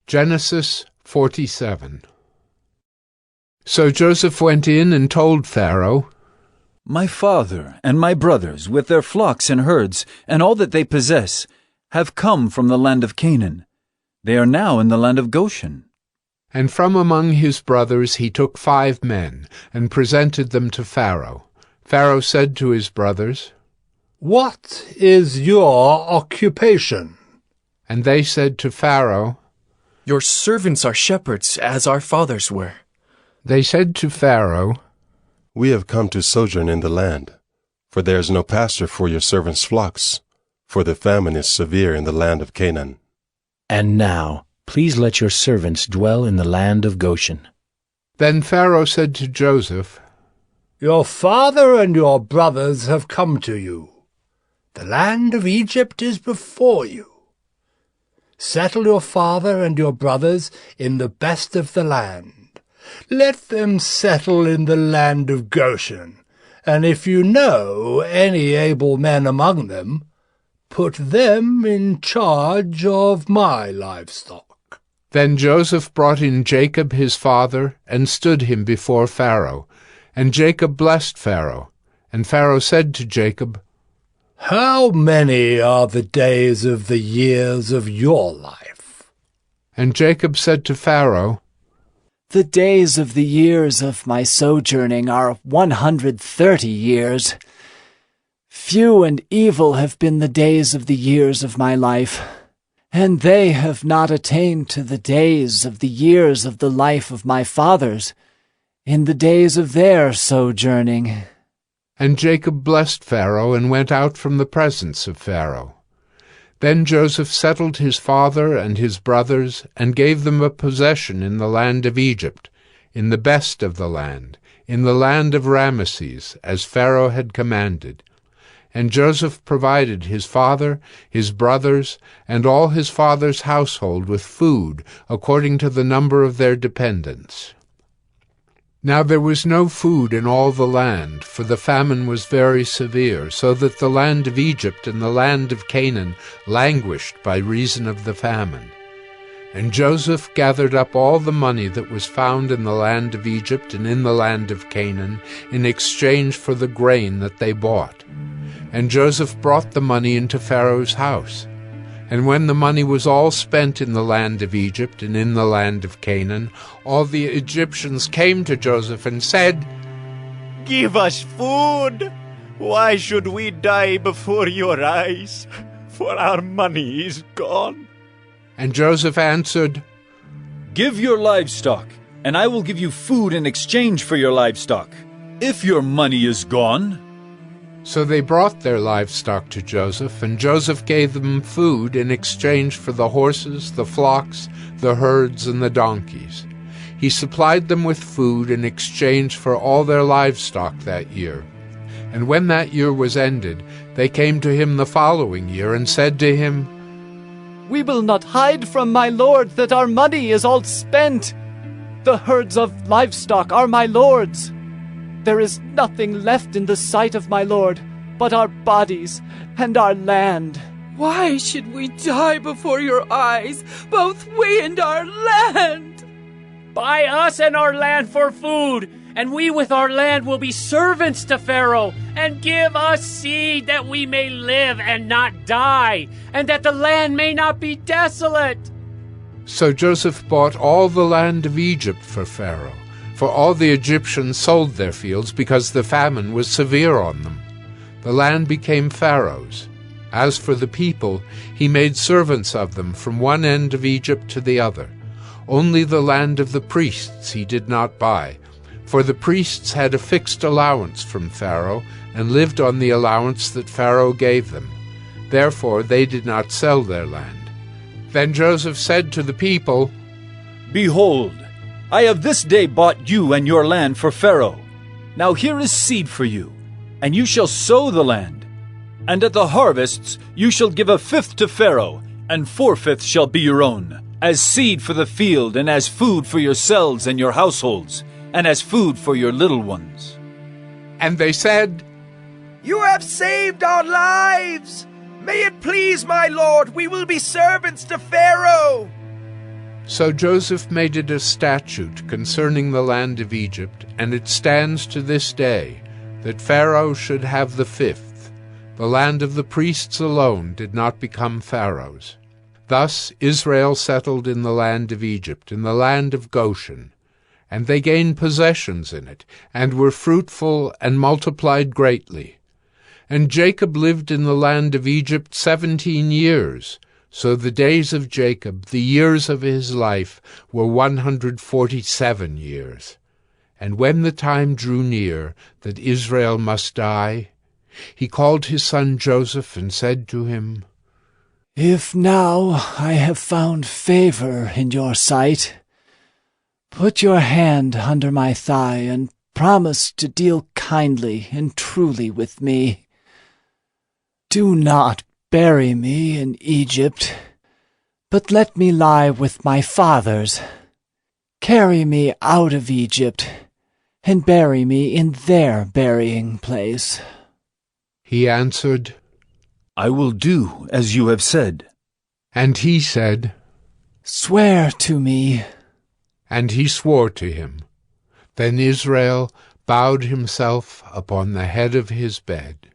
Genesis 47. So Joseph went in and told Pharaoh, My father and my brothers, with their flocks and herds, and all that they possess, have come from the land of Canaan. They are now in the land of Goshen. And from among his brothers he took 5 men, and presented them to Pharaoh. Pharaoh said to his brothers, What is your occupation? And they said to Pharaoh, Your servants are shepherds, as our fathers were. They said to Pharaoh, We have come to sojourn in the land, for there is no pasture for your servants' flocks, for the famine is severe in the land of Canaan. And now, please let your servants dwell in the land of Goshen. Then Pharaoh said to Joseph, Your father and your brothers have come to you. The land of Egypt is before you. Settle your father and your brothers in the best of the land. Let them settle in the land of Goshen, and if you know any able men among them, put them in charge of my livestock. Then Joseph brought in Jacob his father, and stood him before Pharaoh. And Jacob blessed Pharaoh. And Pharaoh said to Jacob, How many are the days of the years of your life? And Jacob said to Pharaoh, The days of the years of my sojourning are 130 years. Few and evil have been the days of the years of my life, and they have not attained to the days of the years of the life of my fathers, in the days of their sojourning. And Jacob blessed Pharaoh, and went out from the presence of Pharaoh. Then Joseph settled his father and his brothers, and gave them a possession in the land of Egypt, in the best of the land, in the land of Ramesses, as Pharaoh had commanded. And Joseph provided his father, his brothers, and all his father's household with food, according to the number of their dependents. Now there was no food in all the land, for the famine was very severe, so that the land of Egypt and the land of Canaan languished by reason of the famine. And Joseph gathered up all the money that was found in the land of Egypt and in the land of Canaan, in exchange for the grain that they bought. And Joseph brought the money into Pharaoh's house. And when the money was all spent in the land of Egypt and in the land of Canaan, all the Egyptians came to Joseph and said, Give us food! Why should we die before your eyes? For our money is gone. And Joseph answered, Give your livestock, and I will give you food in exchange for your livestock, if your money is gone. So they brought their livestock to Joseph, and Joseph gave them food in exchange for the horses, the flocks, the herds, and the donkeys. He supplied them with food in exchange for all their livestock that year. And when that year was ended, they came to him the following year and said to him, We will not hide from my lord that our money is all spent. The herds of livestock are my lord's. There is nothing left in the sight of my lord but our bodies and our land. Why should we die before your eyes, both we and our land? Buy us and our land for food, and we with our land will be servants to Pharaoh, and give us seed that we may live and not die, and that the land may not be desolate. So Joseph bought all the land of Egypt for Pharaoh, for all the Egyptians sold their fields because the famine was severe on them. The land became Pharaoh's. As for the people, he made servants of them from one end of Egypt to the other. Only the land of the priests he did not buy, for the priests had a fixed allowance from Pharaoh and lived on the allowance that Pharaoh gave them. Therefore they did not sell their land. Then Joseph said to the people, Behold, I have this day bought you and your land for Pharaoh. Now here is seed for you, and you shall sow the land. And at the harvests you shall give 1/5 to Pharaoh, and 4/5 shall be your own, as seed for the field, and as food for yourselves and your households, and as food for your little ones. And they said, You have saved our lives. May it please my lord, we will be servants to Pharaoh. So Joseph made it a statute concerning the land of Egypt, and it stands to this day, that Pharaoh should have the fifth. The land of the priests alone did not become Pharaoh's. Thus Israel settled in the land of Egypt, in the land of Goshen, and they gained possessions in it, and were fruitful and multiplied greatly. And Jacob lived in the land of Egypt 17 years. So the days of Jacob, the years of his life, were 147 years. And when the time drew near that Israel must die, he called his son Joseph and said to him, If now I have found favor in your sight, put your hand under my thigh and promise to deal kindly and truly with me. Do not bury me in Egypt, but let me lie with my fathers. Carry me out of Egypt, and bury me in their burying place. He answered, I will do as you have said. And he said, Swear to me. And he swore to him. Then Israel bowed himself upon the head of his bed.